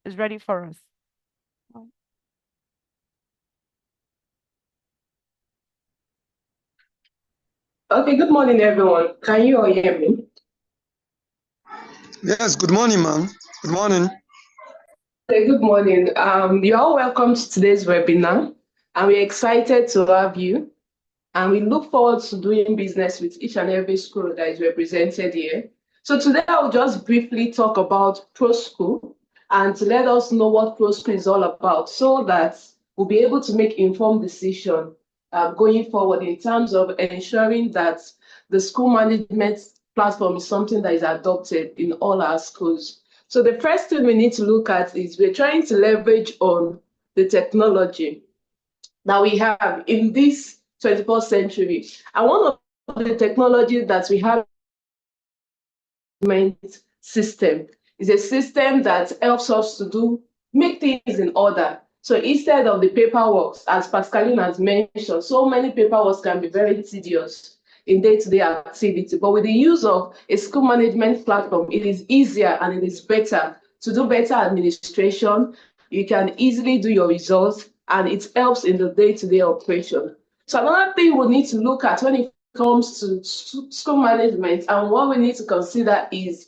is ready for us. Okay, good morning, everyone. Can you all hear me? Yes, good morning, ma'am. Good morning. Okay, good morning. You're all welcome to today's webinar, and we're excited to have you. And we look forward to doing business with each and every school that is represented here. So today I'll just briefly talk about Proskool and to let us know what Proskool is all about so that we'll be able to make informed decision going forward in terms of ensuring that the school management platform is something that is adopted in all our schools. So the first thing we need to look at is we're trying to leverage on the technology that we have in this 21st century. And one of the technologies that we have system is a system that helps us to make things in order. So instead of the paperwork, as Pascaline has mentioned, so many paperwork can be very tedious in day-to-day activity. But with the use of a school management platform, it is easier and it is better to do better administration. You can easily do your results and it helps in the day-to-day operation. So another thing we need to look at when it comes to school management and what we need to consider is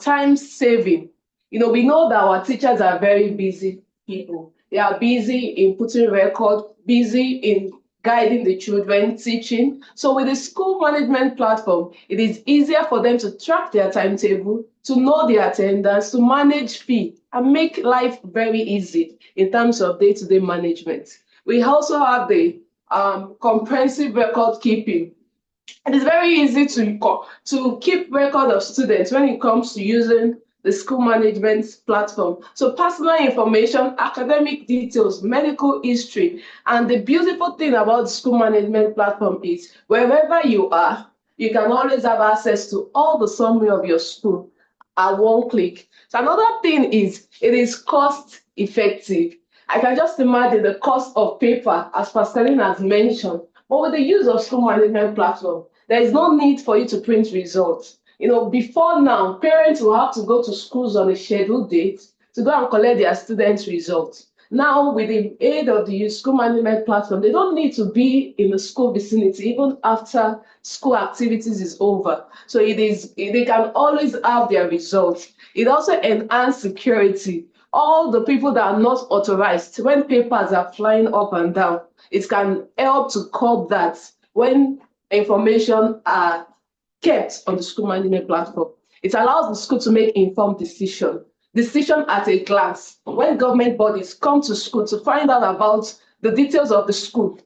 time saving. We know that our teachers are very busy people. They are busy in putting record, busy in guiding the children, teaching. So with the school management platform, it is easier for them to track their timetable, to know their attendance, to manage fee, and make life very easy in terms of day-to-day management. We also have the comprehensive record keeping. It is very easy to keep record of students when it comes to using the school management platform. So personal information, academic details, medical history, and the beautiful thing about the school management platform is wherever you are, you can always have access to all the summary of your school at one click. So another thing is it is cost effective. I can just imagine the cost of paper, as Pascaline has mentioned, but with the use of school management platform, there is no need for you to print results. Before now, parents will have to go to schools on a scheduled date to go and collect their students' results. Now, with the aid of the school management platform, they don't need to be in the school vicinity even after school activities is over. So they can always have their results. It also enhances security. All the people that are not authorized, when papers are flying up and down, it can help to curb that when information are kept on the school management platform. It allows the school to make informed decision at a glance. When government bodies come to school to find out about the details of the school,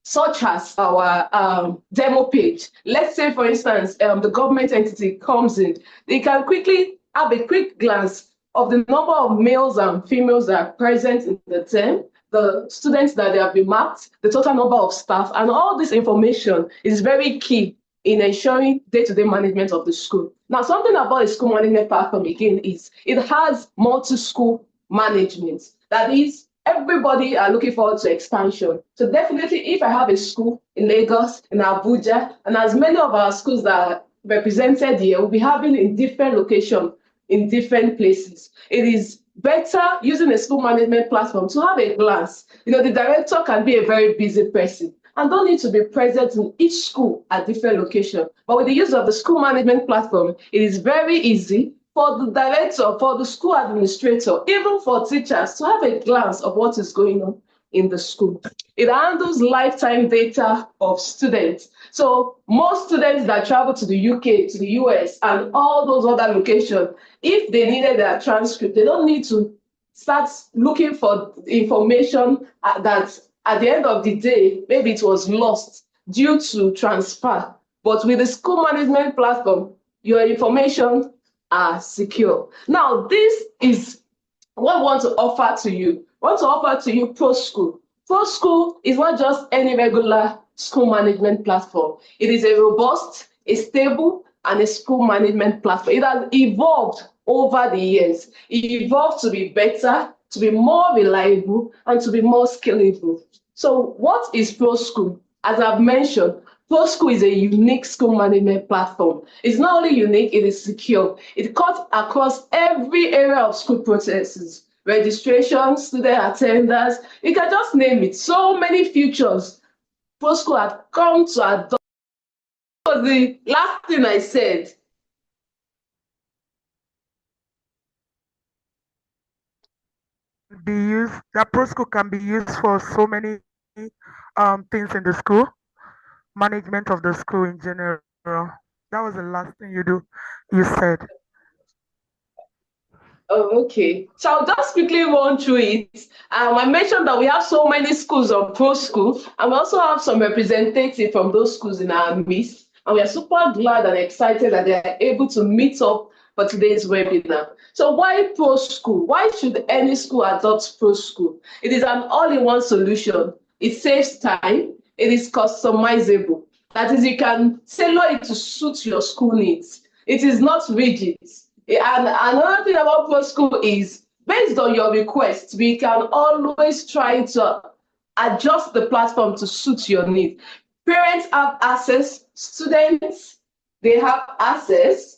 such as our demo page. Let's say, for instance, the government entity comes in, they can quickly have a quick glance of the number of males and females that are present in the term, the students that they have been marked, the total number of staff, and all this information is very key in ensuring day-to-day management of the school. Now, something about the school management platform again is it has multi-school management. That is, everybody are looking forward to expansion. So definitely, if I have a school in Lagos, in Abuja, and as many of our schools that are represented here, we'll be having in different locations, in different places. It is better using a school management platform to have a glance. The director can be a very busy person and don't need to be present in each school at different locations. But with the use of the school management platform, it is very easy for the director, for the school administrator, even for teachers to have a glance of what is going on in the school. It handles lifetime data of students. So most students that travel to the UK, to the US, and all those other locations, if they needed their transcript, they don't need to start looking for information that at the end of the day, maybe it was lost due to transfer. But with the school management platform, your information are secure. Now, this is what we want to offer to you. We want to offer to you Proskool. Proskool is not just any regular school management platform. It is a robust, a stable, and a school management platform. It has evolved over the years. It evolved to be better, to be more reliable, and to be more scalable. So what is Proskool? As I've mentioned, Proskool is a unique school management platform. It's not only unique, it is secure. It cuts across every area of school processes. registration, student attendance. You can just name it. So many features Proskool had come to adopt. Was the last thing I said. Be used that Proskool can be used for so many things in the school, management of the school in general. That was the last thing you said. Oh, okay. So I'll just quickly run through it. I mentioned that we have so many schools on Proskool, and we also have some representatives from those schools in our midst. And we are super glad and excited that they are able to meet up for today's webinar. So why Proskool? Why should any school adopt Proskool? It is an all-in-one solution. It saves time. It is customizable. That is, you can tailor it to suit your school needs. It is not rigid. And another thing about Proskool is, based on your request, we can always try to adjust the platform to suit your need. Parents have access, students, they have access,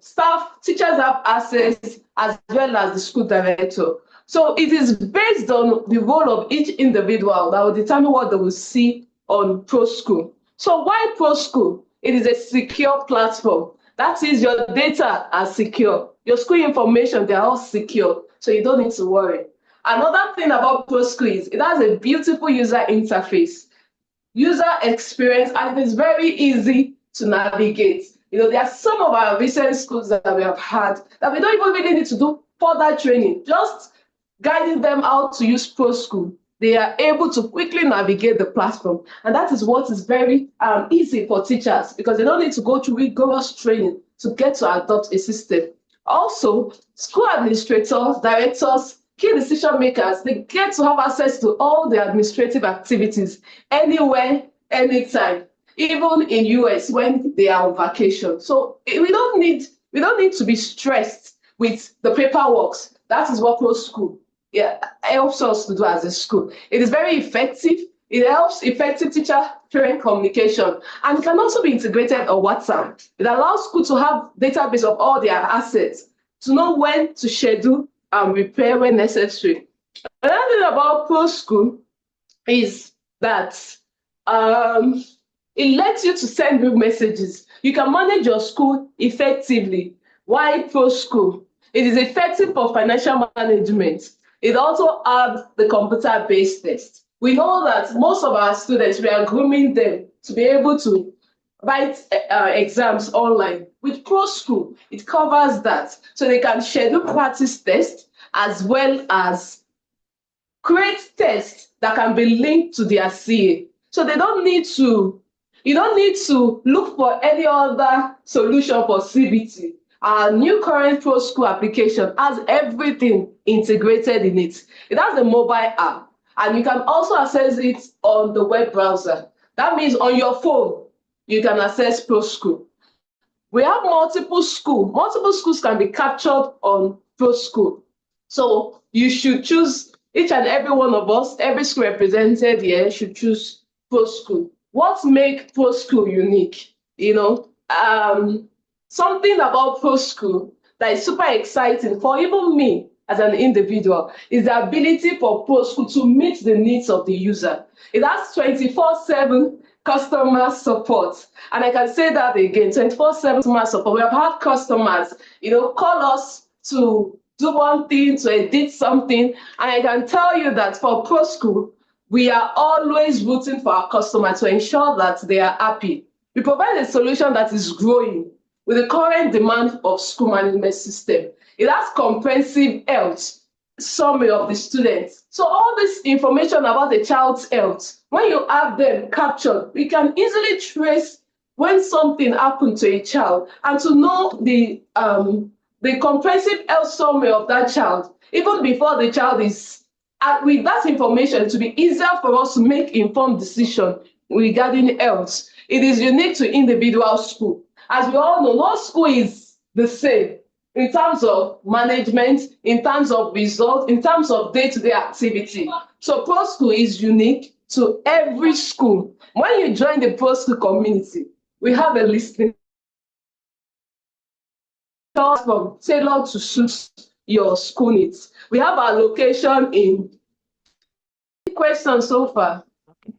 staff, teachers have access, as well as the school director. So it is based on the role of each individual that will determine what they will see on Proskool. So why Proskool? It is a secure platform. That is, your data are secure. Your school information, they are all secure. So you don't need to worry. Another thing about Proskool is it has a beautiful user interface, user experience, and it is very easy to navigate. There are some of our recent schools that we have had that we don't even really need to do further training, just guiding them how to use Proskool. They are able to quickly navigate the platform. And that is what is very easy for teachers, because they don't need to go through rigorous training to get to adopt a system. Also, school administrators, directors, key decision makers, they get to have access to all the administrative activities anywhere, anytime, even in US when they are on vacation. So we don't need to be stressed with the paperwork. That is what Proskool helps us to do as a school. It is very effective. It helps effective teacher-parent communication, and it can also be integrated on WhatsApp. It allows school to have database of all their assets, to know when to schedule and repair when necessary. Another thing about Proskool is that it lets you to send group messages. You can manage your school effectively. Why Proskool? It is effective for financial management. It also adds the computer-based test. We know that most of our students, we are grooming them to be able to write exams online. With Proskool, it covers that. So they can schedule practice tests as well as create tests that can be linked to their CA. So you don't need to look for any other solution for CBT. Our new current Proskool application has everything integrated in it. It has a mobile app, and you can also access it on the web browser. That means on your phone, you can access Proskool. We have multiple schools. Multiple schools can be captured on Proskool. So you should choose, each and every one of us, every school represented here should choose Proskool. What makes Proskool unique? Something about Proskool that is super exciting for even me as an individual is the ability for Proskool to meet the needs of the user. It has 24/7 customer support. And I can say that again, 24/7 customer support. We have had customers, call us to do one thing, to edit something. And I can tell you that for Proskool, we are always rooting for our customers to ensure that they are happy. We provide a solution that is growing with the current demand of school management system. It has comprehensive health summary of the students. So all this information about the child's health, when you have them captured, we can easily trace when something happened to a child, and to know the comprehensive health summary of that child, even before the child is, with that information, to be easier for us to make informed decisions regarding health. It is unique to individual school. As we all know, no school is the same in terms of management, in terms of results, in terms of day-to-day activity. So Proskool is unique to every school. When you join the Proskool community, we have a listening from tailored to suit your school needs. We have our location in questions so far. Okay.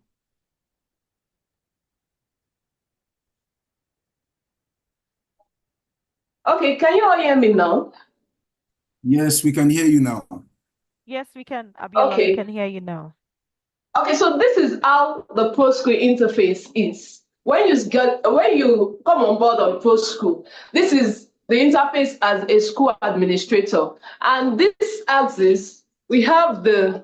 Okay, can you all hear me now? Yes, we can hear you now. Yes, we can. Abiola, we Okay. can hear you now. Okay, so this is how the Proskool interface is. When you come on board on Proskool, this is the interface as a school administrator. And this axis, we have the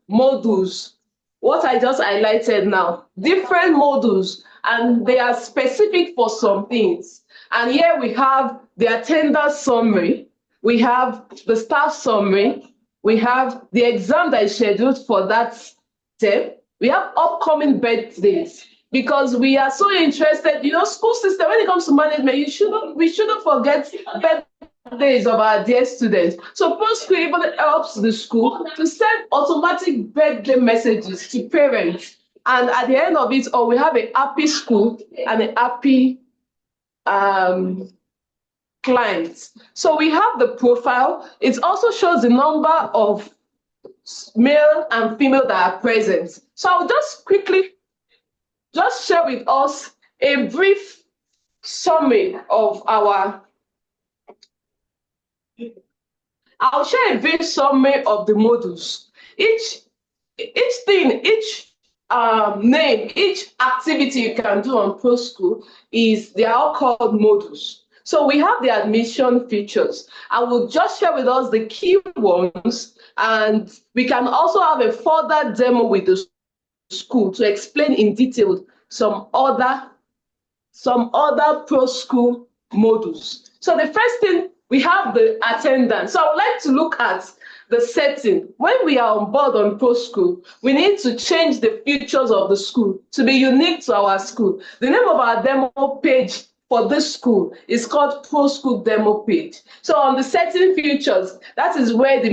modules, what I just highlighted now, different modules, and they are specific for some things. And here we have the attendance summary, we have the staff summary, we have the exam that is scheduled for that term, we have upcoming birthdays, because we are so interested, school system, when it comes to management, we shouldn't forget birthdays of our dear students. So Proskool even helps the school to send automatic birthday messages to parents. And at the end of it all, we have a happy school and a happy client. So we have the profile. It also shows the number of male and female that are present. So I'll just quickly share with us a brief summary of I'll share a brief summary of the modules. Each thing, each name, each activity you can do on Proskool they are all called modules. So we have the admission features. I will just share with us the key ones, and we can also have a further demo with the school to explain in detail some other Proskool modules. So the first thing, we have the attendance. So I would like to look at the setting. When we are on board on Proskool, we need to change the features of the school to be unique to our school. The name of our demo page for this school is called Proskool Demo Page. So on the setting features, that is where the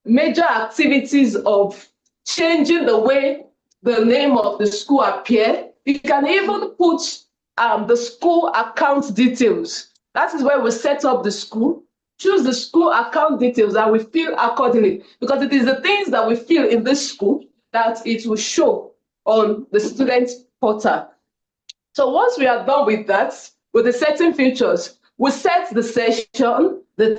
major activities of changing the way the name of the school appear. You can even put the school account details. That is where we set up the school, choose the school account details, and we fill accordingly, because it is the things that we fill in this school that it will show on the student portal. So once we are done with that, with the setting features, we set the session, the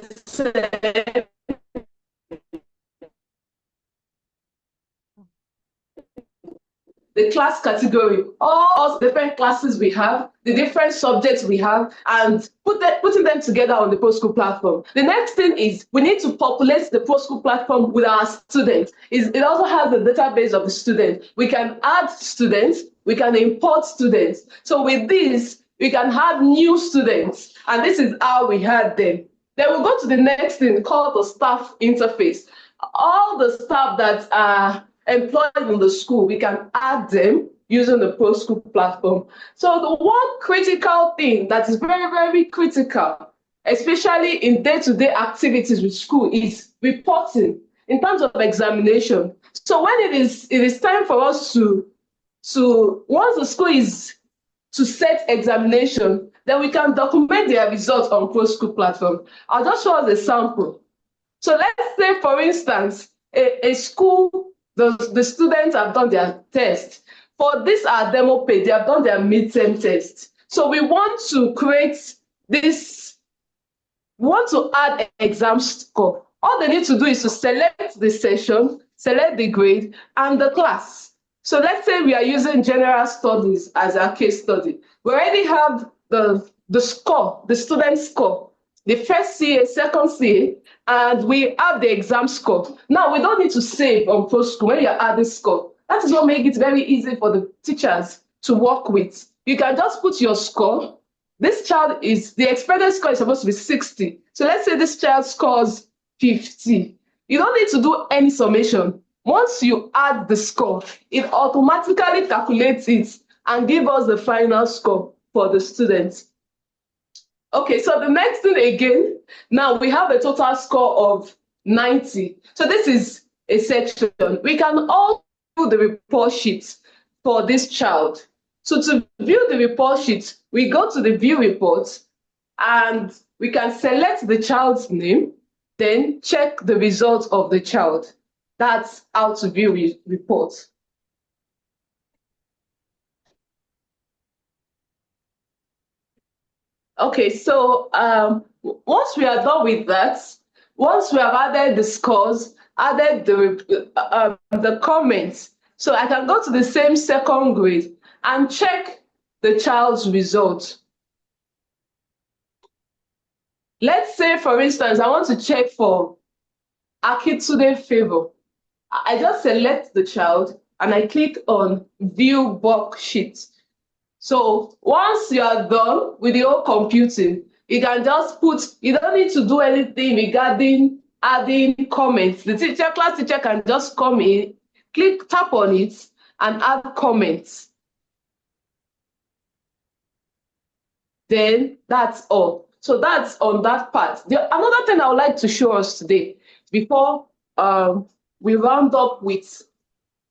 class category, all different classes we have, the different subjects we have, and putting them together on the Proskool platform. The next thing is we need to populate the Proskool platform with our students. It also has the database of the student. We can add students, we can import students. So with this, we can have new students, and this is how we had them. Then we'll go to the next thing called the staff interface. All the staff that are employed in the school, we can add them using the Proskool platform. So the one critical thing that is very, very critical, especially in day-to-day activities with school, is reporting in terms of examination. So when it is time for us to once the school is to set examination, then we can document their results on Proskool platform. I'll just show us a sample. So let's say, for instance, a school, the students have done their test. For this, our demo page, they have done their midterm test. So we want to create this, we want to add an exam score. All they need to do is to select the session, select the grade, and the class. So let's say we are using general studies as our case study. We already have the score, the student score, the first CA, second CA, and we have the exam score. Now, we don't need to save on Proskool when you're adding score. That is what makes it very easy for the teachers to work with. You can just put your score. This child the expected score is supposed to be 60. So let's say this child scores 50. You don't need to do any summation. Once you add the score, it automatically calculates it and gives us the final score for the students. Okay, so the next thing again, now we have a total score of 90. So this is a section. We can all do the report sheet for this child. So to view the report sheet, we go to the view reports, and we can select the child's name, then check the results of the child. That's how to view reports. Okay, so once we are done with that, once we have added the scores, added the comments, so I can go to the same second grade and check the child's result. Let's say, for instance, I want to check for Akitsude Favor. I just select the child and I click on View Worksheet. So once you are done with the whole computing, you can just you don't need to do anything regarding adding comments. The class teacher can just come in, tap on it, and add comments. Then that's all. So that's on that part. Another thing I would like to show us today, before we round up with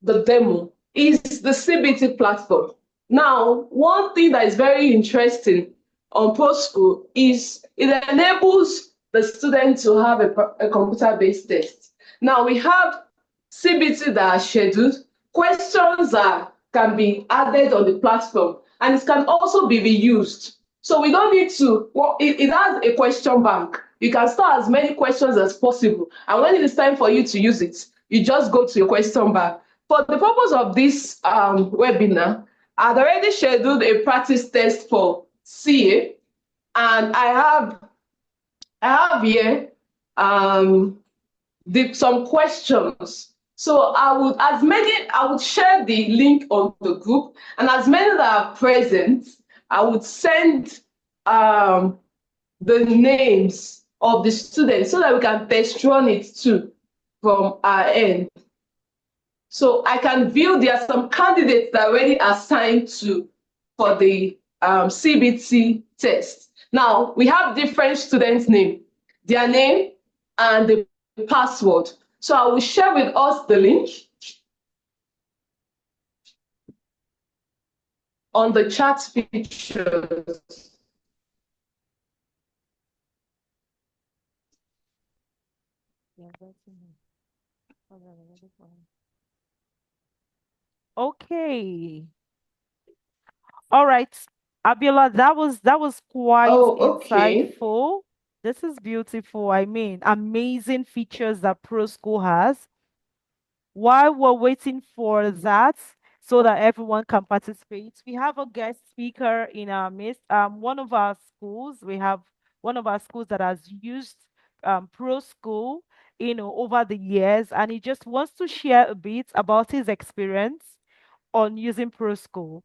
the demo, is the CBT platform. Now, one thing that is very interesting on Proskool is it enables the student to have a computer-based test. Now, we have CBT that are scheduled, questions that can be added on the platform, and it can also be reused. So we don't need to, it has a question bank. You can store as many questions as possible. And when it is time for you to use it, you just go to your question bank. For the purpose of this webinar, I've already scheduled a practice test for CA, and I have here some questions. So I would share the link on the group, and as many that are present, I would send the names of the students so that we can test run it too from our end. So I can view there are some candidates that are already assigned for the CBT test. Now we have different students' name, their name, and the password. So I will share with us the link on the chat features. Okay. All right. Abiola, that was quite Okay. insightful. This is beautiful. I mean, amazing features that Proskool has. While we're waiting for that, so that everyone can participate, we have a guest speaker in our midst. One of our schools, we have one of our schools that has used Proskool, over the years, and he just wants to share a bit about his experience on using Proskool,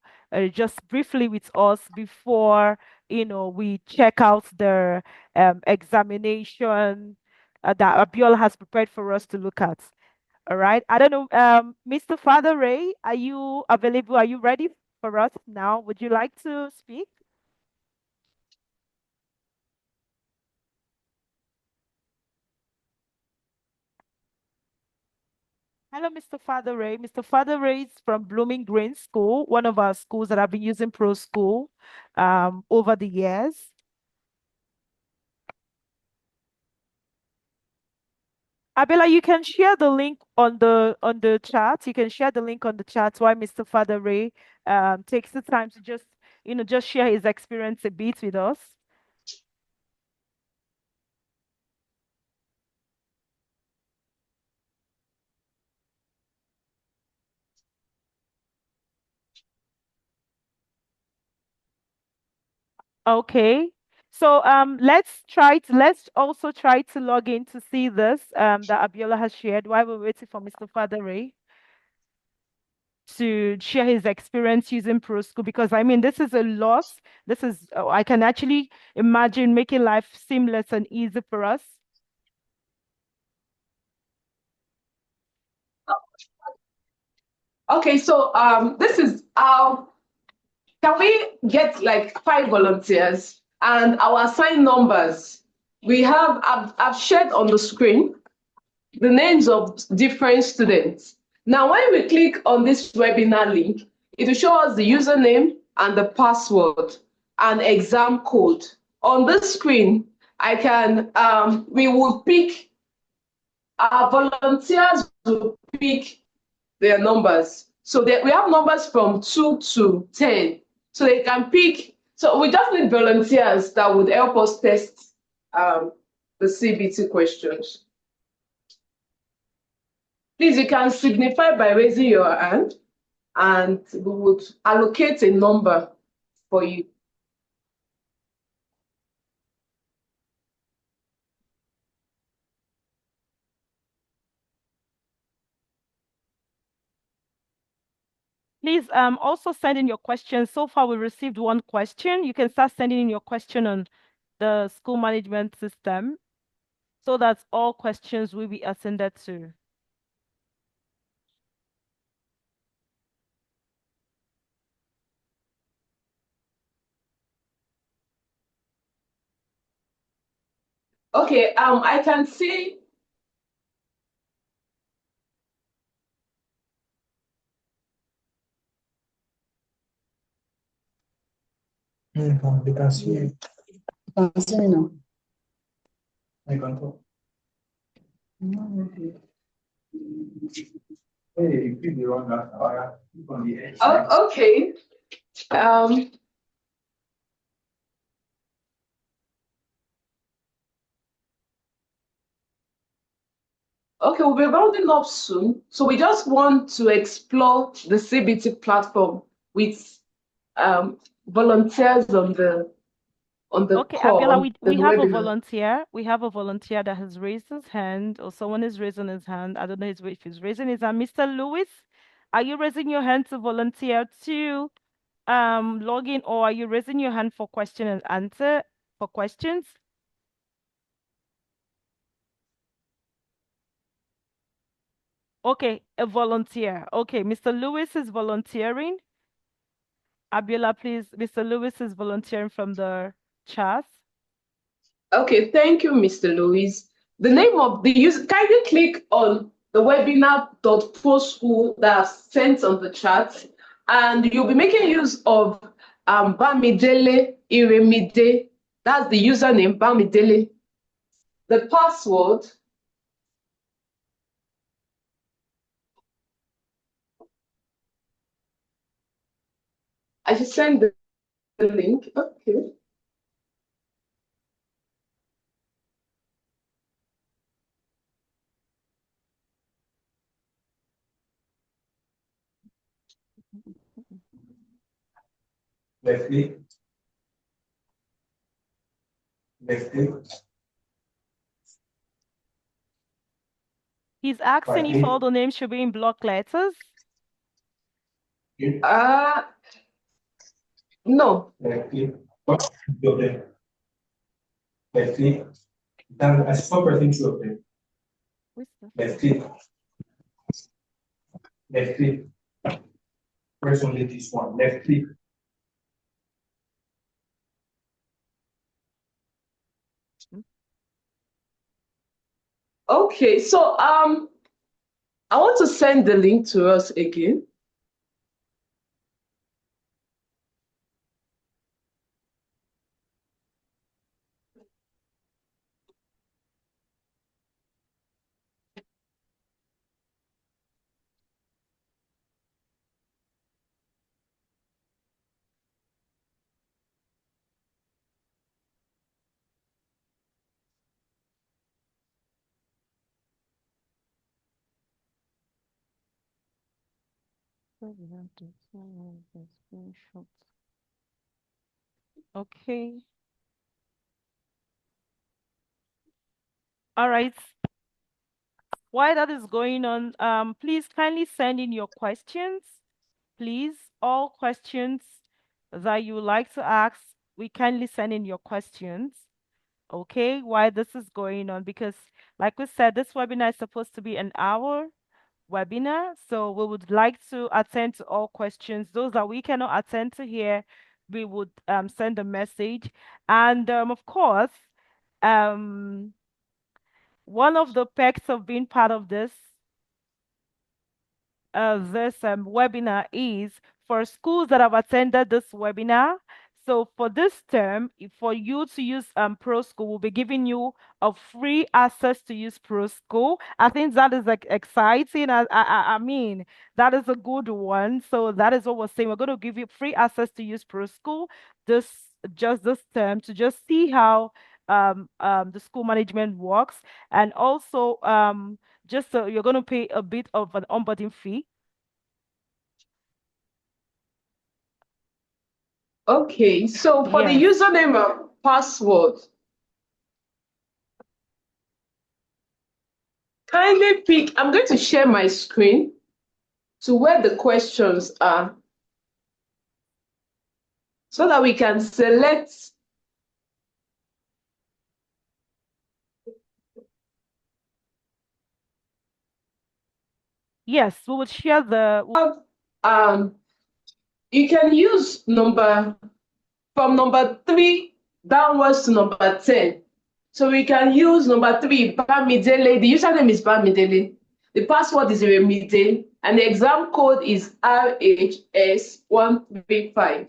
just briefly with us before we check out the examination that Abiola has prepared for us to look at. All right. I don't know, Mr. Father Ray, are you available? Are you ready for us now? Would you like to speak? Hello, Mr. Father Ray. Mr. Father Ray is from Blooming Green School, one of our schools that have been using Proskool over the years. Abela, you can share the link on the chat. You can share the link on the chat while Mr. Father Ray takes the time to just share his experience a bit with us. Okay. So let's also try to log in to see this that Abiola has shared while we're waiting for Mr. Father Ray to share his experience using Proskool, because I mean this is a lot. This is I can actually imagine making life seamless and easy for us. Okay, so this is how can we get like 5 volunteers and our assigned numbers. I've shared on the screen the names of different students. Now, when we click on this webinar link, it will show us the username and the password and exam code on this screen, I can, we will pick, our volunteers will pick their numbers. So we have numbers from 2 to 10. So they can pick, so we just need volunteers that would help us test the CBT questions. Please, you can signify by raising your hand, and we would allocate a number for you. Please also send in your questions. So far, we received one question. You can start sending in your question on the school management system so that all questions will be attended to. Okay, I can see. They can see you. You can see me now. I can talk. Hey, you pick the wrong answer. Click on the X. Oh, okay. Okay, we'll be rounding up soon. So we just want to explore the CBT platform with volunteers on the Okay, call, Abiola, on the we have a webinar. volunteer. We have a volunteer that has raised his hand, or someone is raising his hand. I don't know if he's raising his hand. Mr. Lewis, are you raising your hand to volunteer to log in, or are you raising your hand for question and answer for questions? Okay, a volunteer. Okay, Mr. Lewis is volunteering. Abiola, please. Mr. Lewis is volunteering from the chat. Okay, thank you, Mr. Louis. The name of the user, can you click on the webinar.proschool that's sent on the chat, and you'll be making use of Bamidele Iremide. That's the username, Bamidele. The password, I should send the link. Okay. Left click. Left click. He's asking if all the names should be in block letters. No. Left click. Two of them. Left click. Then I stop pressing two of them. Left click. Left click. Press only this one. Left click. Okay, so I want to send the link to us again. Okay. All right. While that is going on, please kindly send in your questions. Please, all questions that you would like to ask, we kindly send in your questions. Okay, while this is going on, because like we said, this webinar is supposed to be an hour webinar. So we would like to attend to all questions. Those that we cannot attend to here, we would send a message. And of course, one of the perks of being part of this webinar is for schools that have attended this webinar. So for this term, for you to use Proskool, we'll be giving you a free access to use Proskool. I think that is like exciting. I mean, that is a good one. So that is what we're saying. We're going to give you free access to use Proskool this just this term to just see how the school management works, and also just so you're going to pay a bit of an onboarding fee. Okay, so for the Yes. username and password, kindly pick, I'm going to share my screen to where the questions are so that we can select. Yes, we will share the. Um, you can use from number 3 downwards to number 10. So we can use number 3, Bamidele. The username is Bamidele. The password is Remide, and the exam code is RHS135.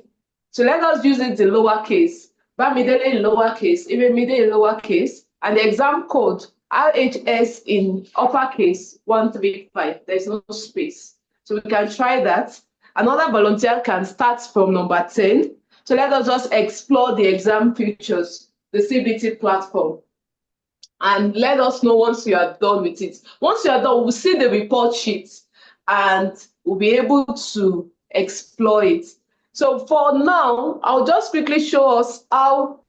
So let us use it in lowercase. Bamidele in lowercase, Remide in lowercase, and the exam code RHS in uppercase 135. There's no space. So we can try that. Another volunteer can start from number 10. So let us just explore the exam features, the CBT platform, and let us know once you are done with it. Once you are done, we'll see the report sheet and we'll be able to explore it. So for now, I'll just quickly show us how.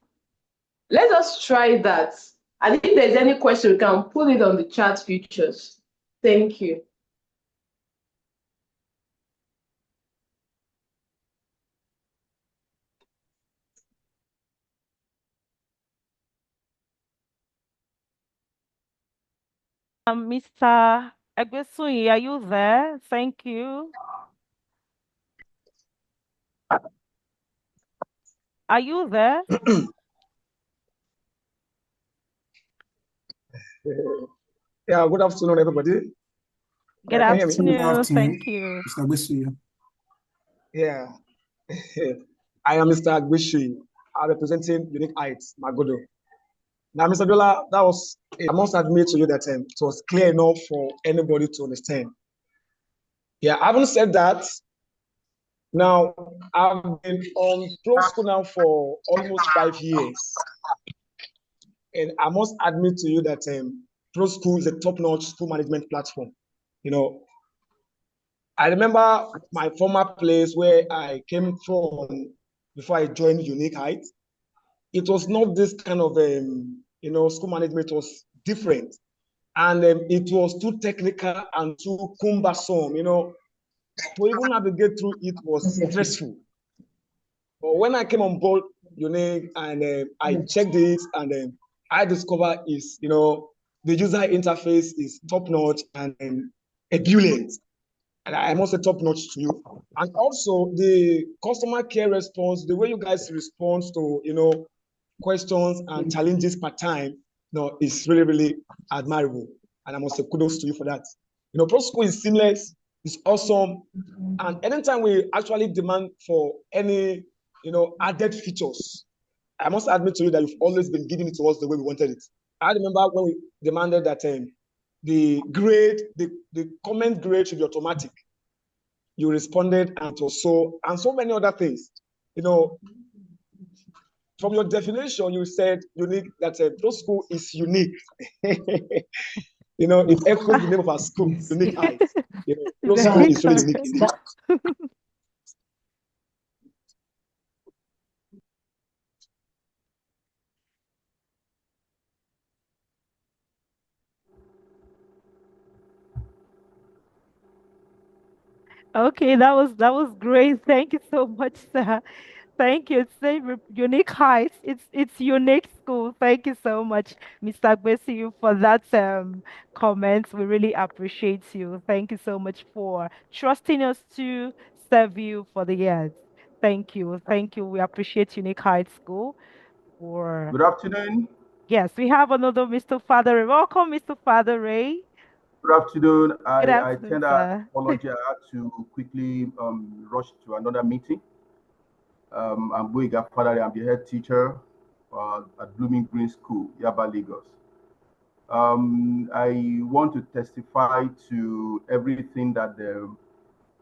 Let us try that. And if there's any question, we can put it on the chat features. Thank you. Mr. Egbesuyi, are you there? Thank you. Are you there? Yeah, good afternoon, everybody. Good Can you hear me? Good afternoon. afternoon, Thank you. Mr. Agbesuya. Yeah. I am Mr. Agbishi. I'm representing Unique Heights, Magodo. Now, Mr. Dola, I must admit to you that it was clear enough for anybody to understand. Yeah, having said that, now I've been on Proskool now for almost 5 years. And I must admit to you that Proskool is a top-notch school management platform. You know, I remember my former place where I came from before I joined Unique Heights. It was not this kind of, school management was different. And it was too technical and too cumbersome, to even navigate through it was stressful. But when I came on board Unique and I checked it and I discovered the user interface is top notch and ebullient. And I must say top notch to you. And also the customer care response, the way you guys respond to, questions and challenges per time, is really, really admirable. And I must say kudos to you for that. Proskool is seamless, it's awesome. And anytime we actually demand for any, added features, I must admit to you that you've always been giving it to us the way we wanted it. I remember when we demanded that the comment grade should be automatic. You responded and so many other things. From your definition, you said unique, that Proskool is unique. It echoes the name of our school, Unique Heights. Proskool Very is really correct. unique indeed. Okay, that was great. Thank you so much, sir. Thank you. It's a unique heights. It's unique school. Thank you so much, Mr. Gbesi, for that comment. We really appreciate you. Thank you so much for trusting us to serve you for the years. Thank you. Thank you. We appreciate Unique Heights School for. Good afternoon. Yes, we have another Mr. Father Ray. Welcome, Mr. Father Ray. Good afternoon. Good I afternoon, tender sir. apology. I had to quickly rush to another meeting. I'm Boyega Father. I'm the head teacher at Blooming Green School, Yaba, Lagos. I want to testify to everything that the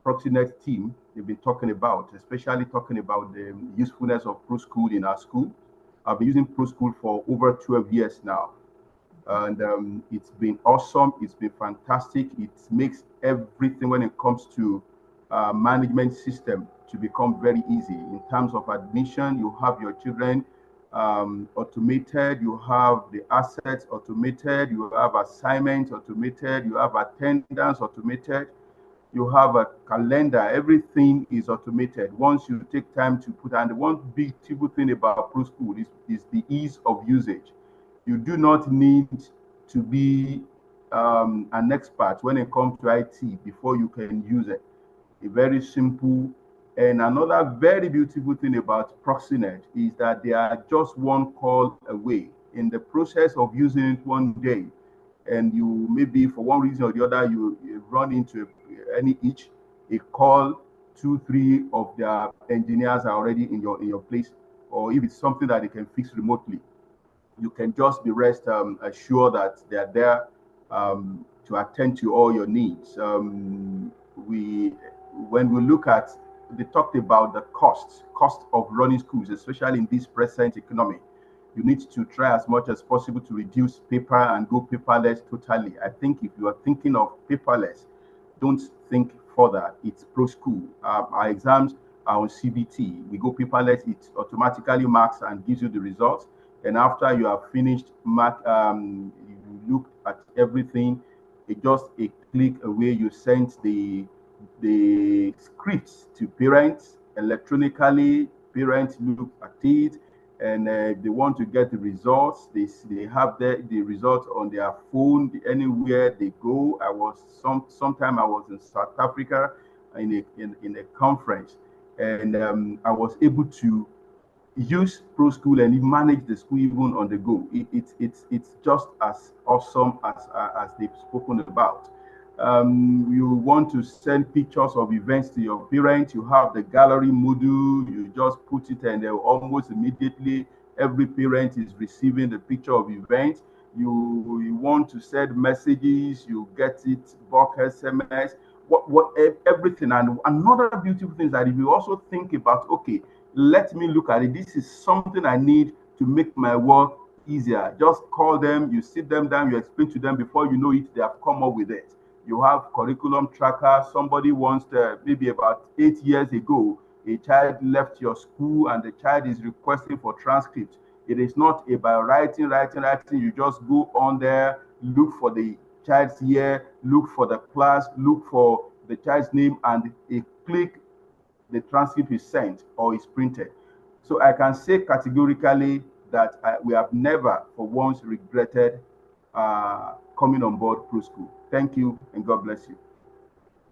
Proxinet team they've been talking about, especially talking about the usefulness of Proskool in our school. I've been using Proskool for over 12 years now, and it's been awesome. It's been fantastic. It makes everything when it comes to management system to become very easy. In terms of admission, you have your children automated, you have the assets automated, you have assignments automated, you have attendance automated, you have a calendar. Everything is automated once you take time to put. And the one beautiful thing about Proskool is the ease of usage. You do not need to be an expert when it comes to IT before you can use it. A very simple. And another very beautiful thing about Proxinet is that they are just one call away. In the process of using it one day, and you maybe for one reason or the other you run into any itch, a call, two, three of their engineers are already in your place, or if it's something that they can fix remotely, you can just be rest assured that they're there to attend to all your needs. We when we look at they talked about the cost of running schools, especially in this present economy. You need to try as much as possible to reduce paper and go paperless totally. I think if you are thinking of paperless, don't think further. It's Proskool. Our exams are on CBT. We go paperless. It automatically marks and gives you the results. And after you have finished, you look at everything. It just a click away. You send the scripts to parents electronically. Parents look at it, and if they want to get the results, they have the results on their phone anywhere they go. Sometime I was in South Africa in a conference, and I was able to use Proskool and manage the school even on the go. It's just as awesome as they've spoken about. You want to send pictures of events to your parents, you have the gallery module, you just put it and almost immediately every parent is receiving the picture of events. You want to send messages, you get it, bulk SMS, everything. And another beautiful thing is that if you also think about, okay, let me look at it. This is something I need to make my work easier. Just call them, you sit them down, you explain to them. Before you know it, they have come up with it. You have curriculum tracker. Somebody wants to, maybe about 8 years ago, a child left your school and the child is requesting for transcript. It is not about writing. You just go on there, look for the child's year, look for the class, look for the child's name, and a click, the transcript is sent or is printed. So I can say categorically that we have never for once regretted coming on board Proskool. Thank you and God bless you.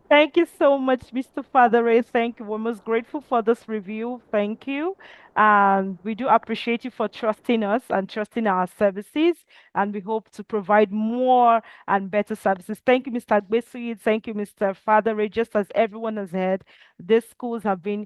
Thank you so much, Mr. Father Ray. Thank you. We're most grateful for this review. Thank you. And we do appreciate you for trusting us and trusting our services. And we hope to provide more and better services. Thank you, Mr. Agbesuyi. Thank you, Mr. Father Ray. Just as everyone has heard, these schools have been,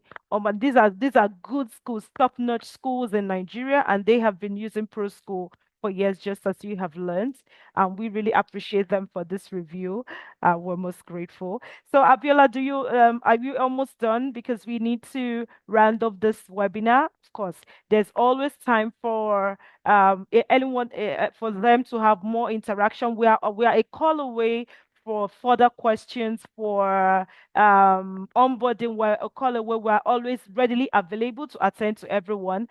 these are good schools, top-notch schools in Nigeria, and they have been using Proskool for years, just as you have learned. And we really appreciate them for this review. We're most grateful. So Abiola, are you almost done? Because we need to round up this webinar. Of course, there's always time for anyone for them to have more interaction. We are a call away for further questions, for onboarding. We're a call away. We're always readily available to attend to everyone.